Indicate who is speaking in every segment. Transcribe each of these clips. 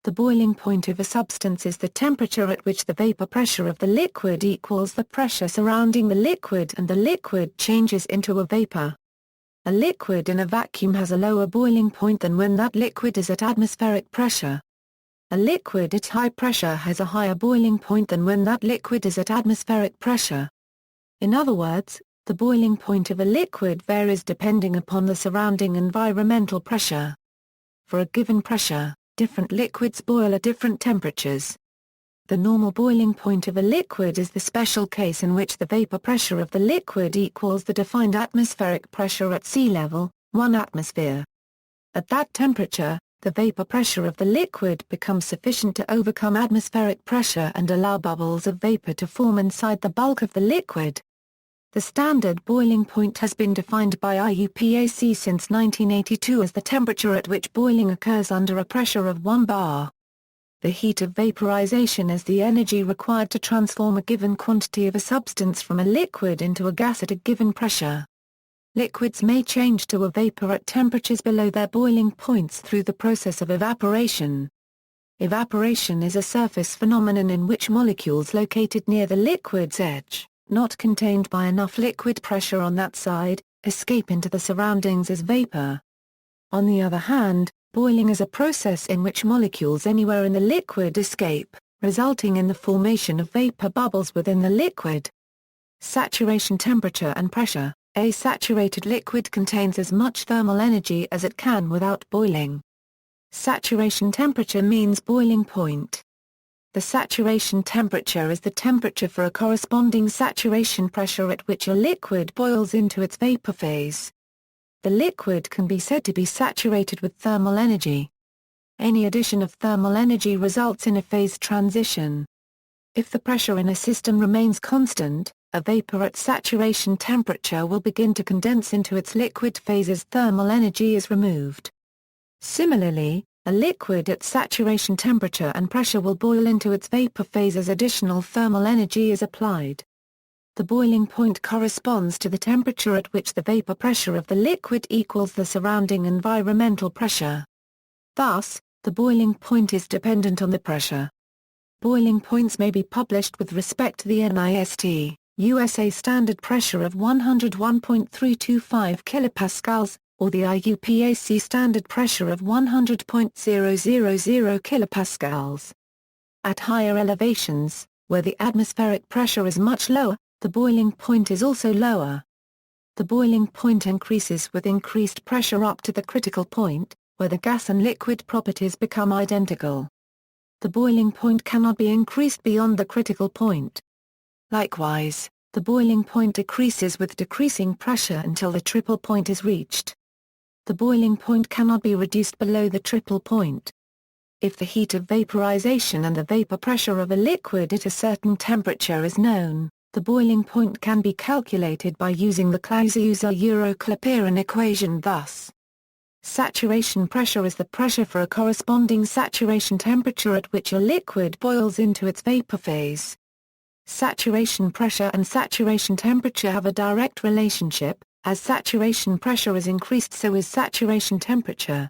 Speaker 1: the boiling point of a substance is the temperature at which the vapor pressure of the liquid equals the pressure surrounding the liquid and the liquid changes into a vapor. A liquid in a vacuum has a lower boiling point than when that liquid is at atmospheric pressure. A liquid at high pressure has a higher boiling point than when that liquid is at atmospheric pressure. In other words, the boiling point of a liquid varies depending upon the surrounding environmental pressure. For a given pressure, different liquids boil at different temperatures. The normal boiling point of a liquid is the special case in which the vapor pressure of the liquid equals the defined atmospheric pressure at sea level, 1 atmosphere. At that temperature, the vapor pressure of the liquid becomes sufficient to overcome atmospheric pressure and allow bubbles of vapor to form inside the bulk of the liquid. The standard boiling point has been defined by IUPAC since 1982 as the temperature at which boiling occurs under a pressure of 1 bar. The heat of vaporization is the energy required to transform a given quantity of a substance from a liquid into a gas at a given pressure. Liquids may change to a vapor at temperatures below their boiling points through the process of evaporation. Evaporation is a surface phenomenon in which molecules located near the liquid's edge, not contained by enough liquid pressure on that side, escape into the surroundings as vapor. On the other hand, boiling is a process in which molecules anywhere in the liquid escape, resulting in the formation of vapor bubbles within the liquid. Saturation temperature and pressure. A saturated liquid contains as much thermal energy as it can without boiling. Saturation temperature means boiling point. The saturation temperature is the temperature for a corresponding saturation pressure at which a liquid boils into its vapor phase. The liquid can be said to be saturated with thermal energy. Any addition of thermal energy results in a phase transition. If the pressure in a system remains constant, a vapor at saturation temperature will begin to condense into its liquid phase as thermal energy is removed. Similarly, a liquid at saturation temperature and pressure will boil into its vapor phase as additional thermal energy is applied. The boiling point corresponds to the temperature at which the vapor pressure of the liquid equals the surrounding environmental pressure. Thus, the boiling point is dependent on the pressure. Boiling points may be published with respect to the NIST, USA standard pressure of 101.325 kPa, or the IUPAC standard pressure of 100.000 kPa. At higher elevations, where the atmospheric pressure is much lower, the boiling point is also lower. The boiling point increases with increased pressure up to the critical point, where the gas and liquid properties become identical. The boiling point cannot be increased beyond the critical point. Likewise, the boiling point decreases with decreasing pressure until the triple point is reached. The boiling point cannot be reduced below the triple point. If the heat of vaporization and the vapor pressure of a liquid at a certain temperature is known, the boiling point can be calculated by using the Clausius-Clapeyron Equation thus. Saturation pressure is the pressure for a corresponding saturation temperature at which a liquid boils into its vapor phase. Saturation pressure and saturation temperature have a direct relationship. As saturation pressure is increased, so is saturation temperature.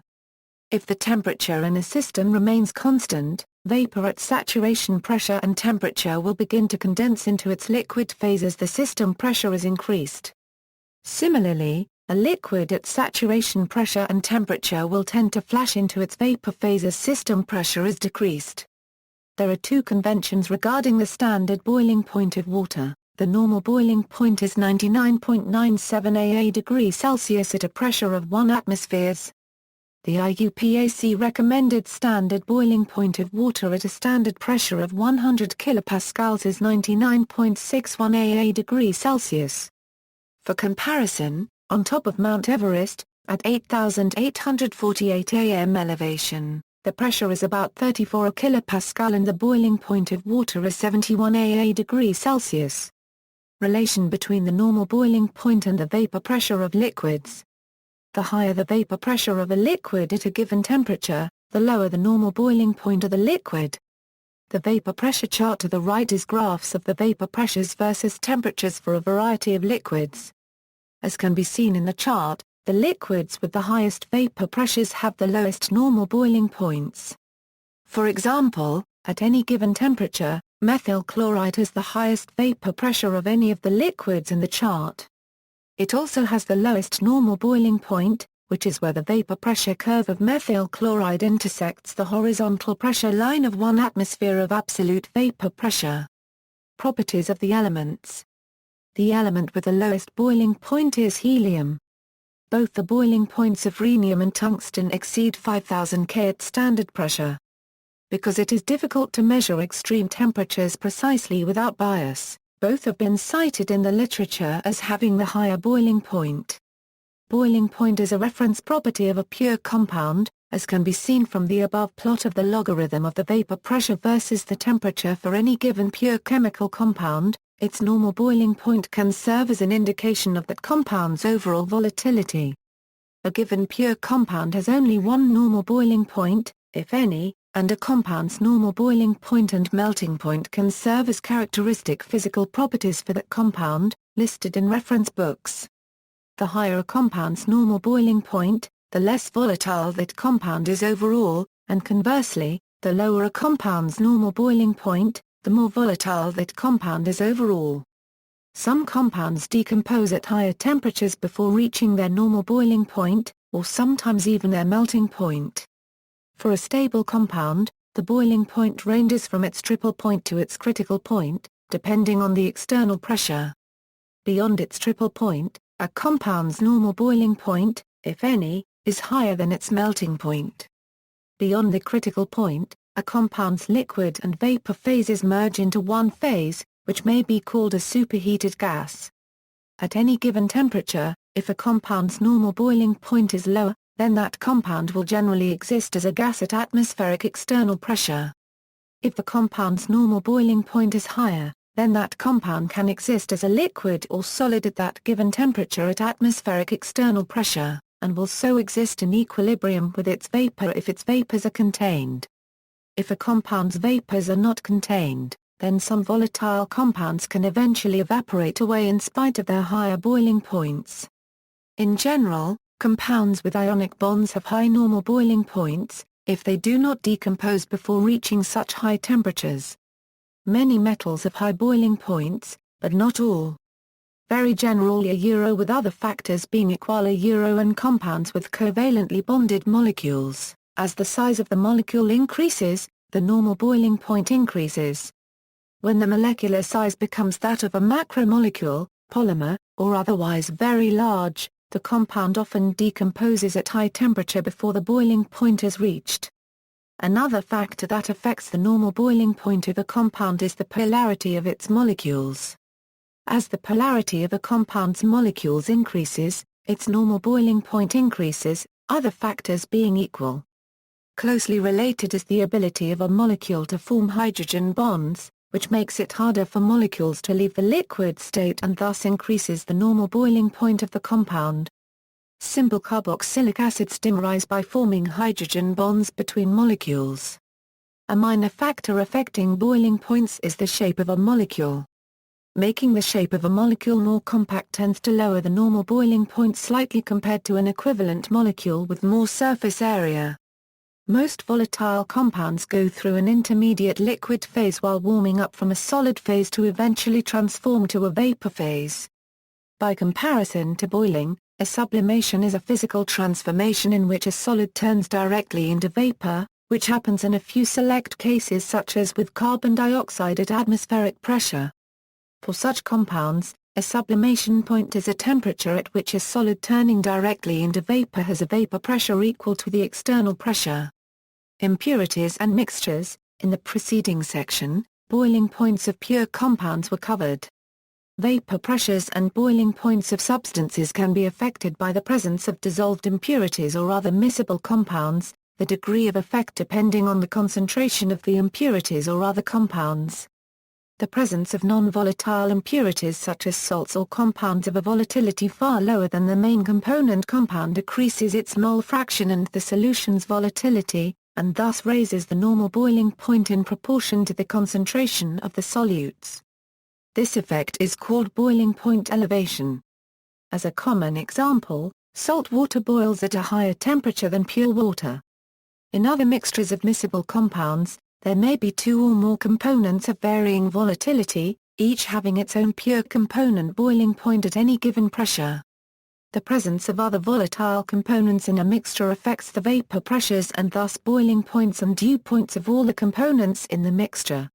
Speaker 1: If the temperature in a system remains constant, vapor at saturation pressure and temperature will begin to condense into its liquid phase as the system pressure is increased. Similarly, a liquid at saturation pressure and temperature will tend to flash into its vapor phase as system pressure is decreased. There are two conventions regarding the standard boiling point of water. The normal boiling point is 99.97 AA degree Celsius at a pressure of 1 atmospheres. The IUPAC recommended standard boiling point of water at a standard pressure of 100 kPa is 99.61 AA degree Celsius. For comparison, on top of Mount Everest, at 8,848 am elevation, the pressure is about 34 kPa and the boiling point of water is 71 AA degree Celsius. Relation between the normal boiling point and the vapor pressure of liquids. The higher the vapor pressure of a liquid at a given temperature, the lower the normal boiling point of the liquid. The vapor pressure chart to the right is graphs of the vapor pressures versus temperatures for a variety of liquids. As can be seen in the chart, the liquids with the highest vapor pressures have the lowest normal boiling points. For example, at any given temperature, methyl chloride has the highest vapor pressure of any of the liquids in the chart. It also has the lowest normal boiling point, which is where the vapor pressure curve of methyl chloride intersects the horizontal pressure line of 1 atmosphere of absolute vapor pressure. Properties of the elements. The element with the lowest boiling point is helium. Both the boiling points of rhenium and tungsten exceed 5000 K at standard pressure. Because it is difficult to measure extreme temperatures precisely without bias, both have been cited in the literature as having the higher boiling point. Boiling point is a reference property of a pure compound, as can be seen from the above plot of the logarithm of the vapor pressure versus the temperature for any given pure chemical compound. Its normal boiling point can serve as an indication of that compound's overall volatility. A given pure compound has only one normal boiling point, if any, and a compound's normal boiling point and melting point can serve as characteristic physical properties for that compound, listed in reference books. The higher a compound's normal boiling point, the less volatile that compound is overall, and conversely, the lower a compound's normal boiling point, the more volatile that compound is overall. Some compounds decompose at higher temperatures before reaching their normal boiling point, or sometimes even their melting point. For a stable compound, the boiling point ranges from its triple point to its critical point, depending on the external pressure. Beyond its triple point, a compound's normal boiling point, if any, is higher than its melting point. Beyond the critical point, a compound's liquid and vapor phases merge into one phase, which may be called a superheated gas. At any given temperature, if a compound's normal boiling point is lower, then that compound will generally exist as a gas at atmospheric external pressure. If the compound's normal boiling point is higher, then that compound can exist as a liquid or solid at that given temperature at atmospheric external pressure, and will so exist in equilibrium with its vapor if its vapors are contained. If a compound's vapors are not contained, then some volatile compounds can eventually evaporate away in spite of their higher boiling points. In general, compounds with ionic bonds have high normal boiling points, if they do not decompose before reaching such high temperatures. Many metals have high boiling points, but not all. Very generally with other factors being equal and compounds with covalently bonded molecules. As the size of the molecule increases, the normal boiling point increases. When the molecular size becomes that of a macromolecule, polymer, or otherwise very large, the compound often decomposes at high temperature before the boiling point is reached. Another factor that affects the normal boiling point of a compound is the polarity of its molecules. As the polarity of a compound's molecules increases, its normal boiling point increases, other factors being equal. Closely related is the ability of a molecule to form hydrogen bonds, which makes it harder for molecules to leave the liquid state and thus increases the normal boiling point of the compound. Simple carboxylic acids dimerize by forming hydrogen bonds between molecules. A minor factor affecting boiling points is the shape of a molecule. Making the shape of a molecule more compact tends to lower the normal boiling point slightly compared to an equivalent molecule with more surface area. Most volatile compounds go through an intermediate liquid phase while warming up from a solid phase to eventually transform to a vapor phase. By comparison to boiling, a sublimation is a physical transformation in which a solid turns directly into vapor, which happens in a few select cases such as with carbon dioxide at atmospheric pressure. For such compounds, a sublimation point is a temperature at which a solid turning directly into vapor has a vapor pressure equal to the external pressure. Impurities and mixtures. In the preceding section, boiling points of pure compounds were covered. Vapor pressures and boiling points of substances can be affected by the presence of dissolved impurities or other miscible compounds, the degree of effect depending on the concentration of the impurities or other compounds. The presence of non-volatile impurities such as salts or compounds of a volatility far lower than the main component compound decreases its mole fraction and the solution's volatility, and thus raises the normal boiling point in proportion to the concentration of the solutes. This effect is called boiling point elevation. As a common example, salt water boils at a higher temperature than pure water. In other mixtures of miscible compounds, there may be two or more components of varying volatility, each having its own pure component boiling point at any given pressure. The presence of other volatile components in a mixture affects the vapor pressures and thus boiling points and dew points of all the components in the mixture.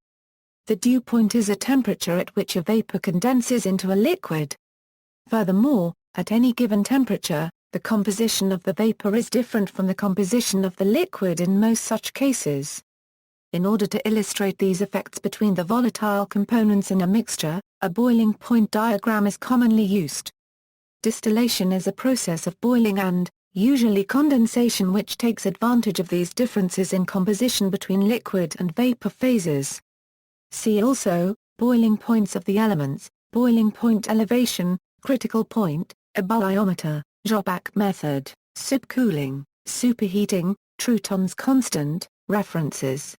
Speaker 1: The dew point is a temperature at which a vapor condenses into a liquid. Furthermore, at any given temperature, the composition of the vapor is different from the composition of the liquid in most such cases. In order to illustrate these effects between the volatile components in a mixture, a boiling point diagram is commonly used. Distillation is a process of boiling and, usually condensation, which takes advantage of these differences in composition between liquid and vapor phases. See also, boiling points of the elements, boiling point elevation, critical point, ebullirometer, Jobach method, subcooling, superheating, Trouton's constant. References